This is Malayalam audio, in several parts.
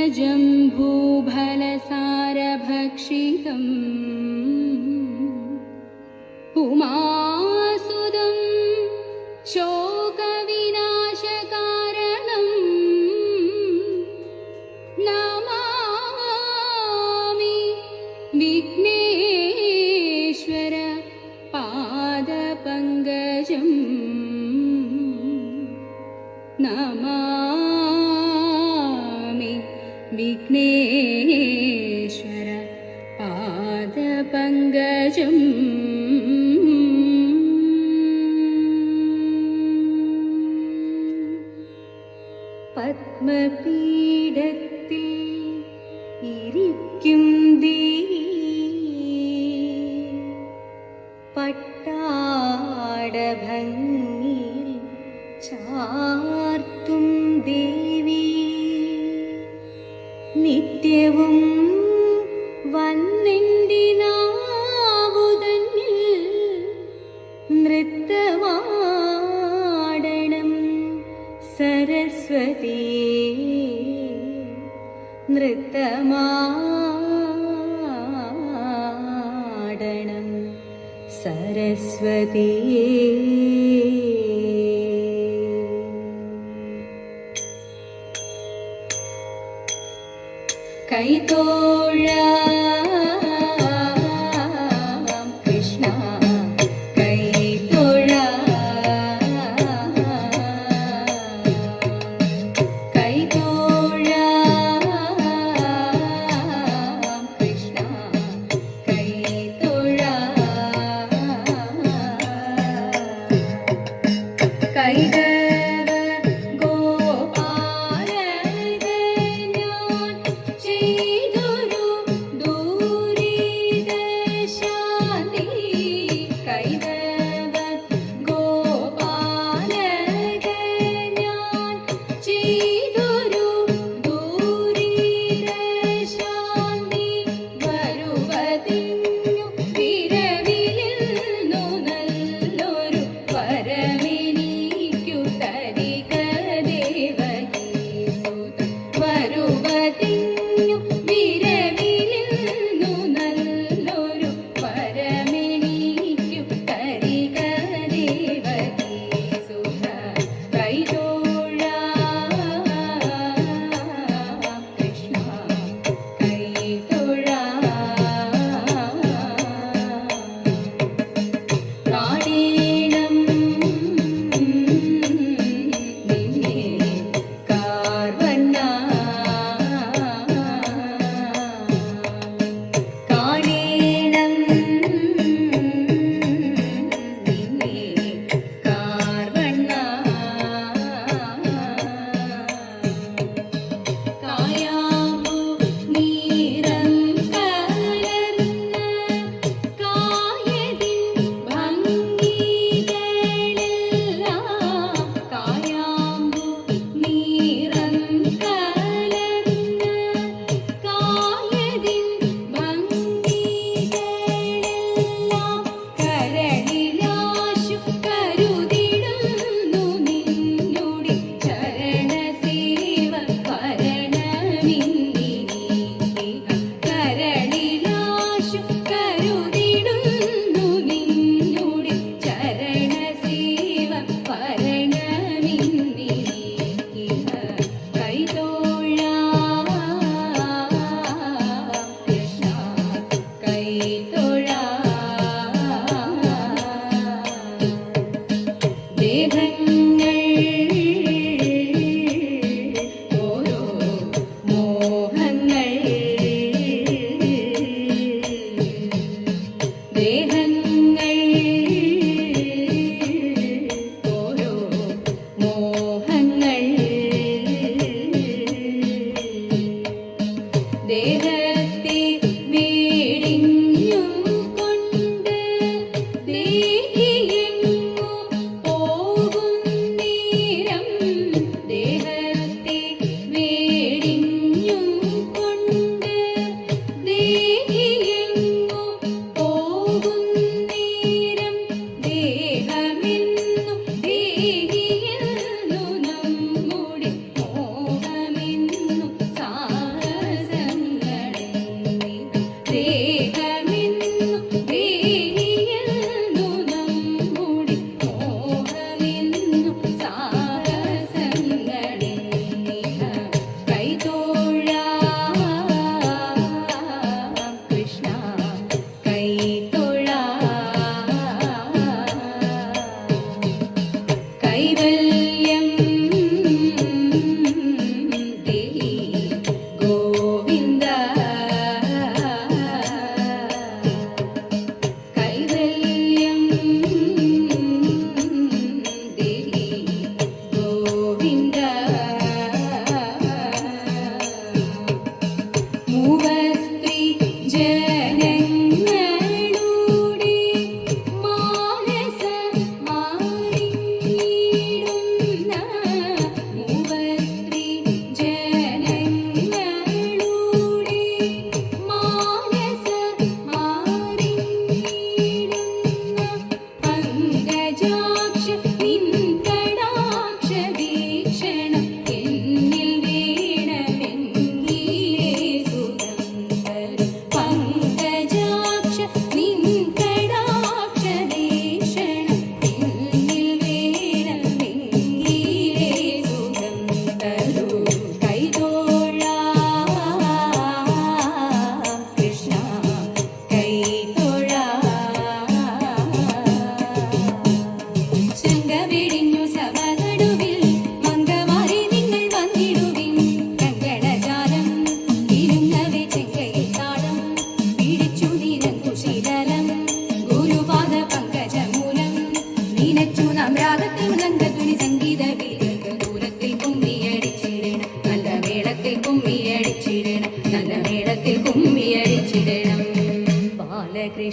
जम्बूफलसारभक्षितम् उमासुदं शोकविनाशकारणं नमामि विघ्नेश्वर पादपङ्कजम् नमामि विघ्नेश्वर पादपङ्कजम् പത്മപീഠത്തിൽ ഇരിക്കും ദേവി പട്ടാടഭംഗിയിൽ ചാർത്തും ദേവി നിത്യവും വന്നെൻ്റെ നാവുതന്നിൽ നൃത്തമാടണം സരസ്വതി നൃത്തമാടണം സരസ്വതി കൈതോഴാം കൃഷ്ണ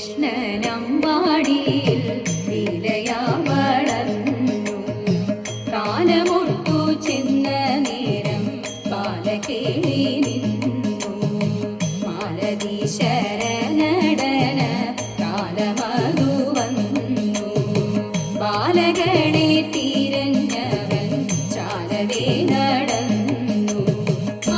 കൃഷ്ണനമ്പാടിയിൽ ലീലയാ വളർന്നു. കാലമൊട്ടു ചെന്ന നേരം ബാലകേളി നിന്നു. മാലതി ശരണടന കാലമതു വന്നു. ബാലകളെ തിരഞ്ഞവൻ ചാലവേ നടന്നു.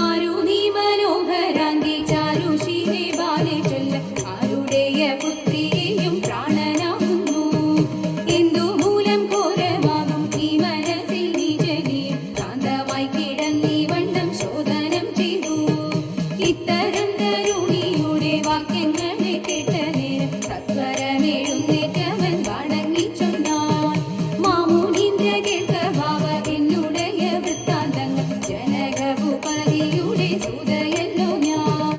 ആരു നീ മനോഹരാങ്കി ചാരുശീലെ ബാലെ ചൊല്ല ആരുടെയ പുത്രിയെയും പ്രാണനാകുന്നു. എന്തു മൂലം ഘോരമാകും ഈ മനസ്സിൽ നിജനിയും ശാന്തമായി കിടന്നീ വണ്ണം ശോധനം ചെയ്തു. ഇത്തരം തരുണിയുടെ വാക്യങ്ങളെ കേട്ട നേരം സത്വരമെഴുന്നേറ്റവൻ വണങ്ങി ചൊന്നാൻ. മാമുനീന്ദ്ര കേൾക്ക ഭാവ എന്നുടയ വൃത്താന്തങ്ങൾ ജനകഭൂപതിയുടെ സുതയല്ലോ ഞാൻ.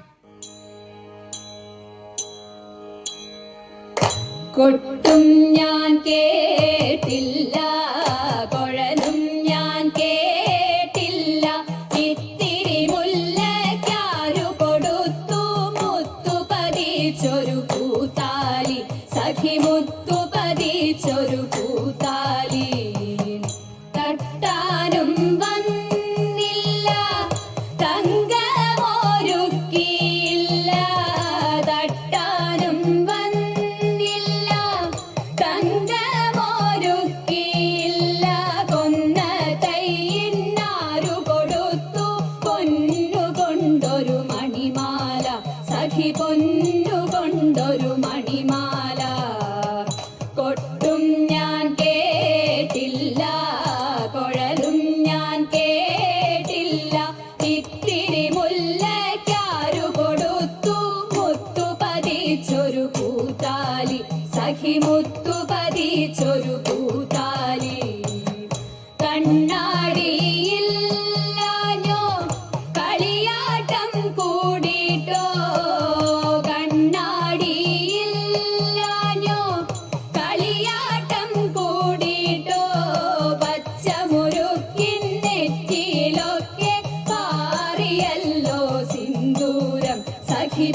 കൊട്ടും ഞാൻ കേട്ടില്ല, കൊഴലും ഞാൻ കേട്ടില്ല. ഇത്തിരി മുല്ലയ്ക്കാരു കൊടുത്തു മുത്തു പതിച്ചൊരു പൂത്താലി, സഖി മുത്തു പതിച്ചൊരു പൂത്താലി. തട്ടാനും വന്നില്ല, തങ്കമൊരുക്കിയില്ല. തട്ടാനും വന്നില്ല, തങ്കമൊരുക്കിയില്ല. കൊന്ന തൈയിനാരു കൊടുത്തു പൊന്നു കൊണ്ടൊരു മണിമാല, സഖി പൊന്നു കൊണ്ടൊരു മണിമാല. കൊട്ടും ഞാൻ കേട്ടില്ല, കൊഴലും ഞാൻ കേട്ടില്ല. ഇത്തിരി മുല്ലയ്ക്കാരു കൊടുത്തു മുത്തു പതിച്ചൊരു പൂത്താലി, സഖി മുത്തു പതിച്ചൊരു പൂത്താലി. കണ്ണാടിയില്ലാഞ്ഞോ കളിയാട്ടം കൂടിട്ടോ. കണ്ണാടിയില്ലാഞ്ഞോ കളിയാട്ടം കൂടിട്ടോ. പച്ചമുരുക്കിൻ നെറ്റിയിലൊക്കെ പാറിയല്ലോ സിന്ദൂരം, സഖി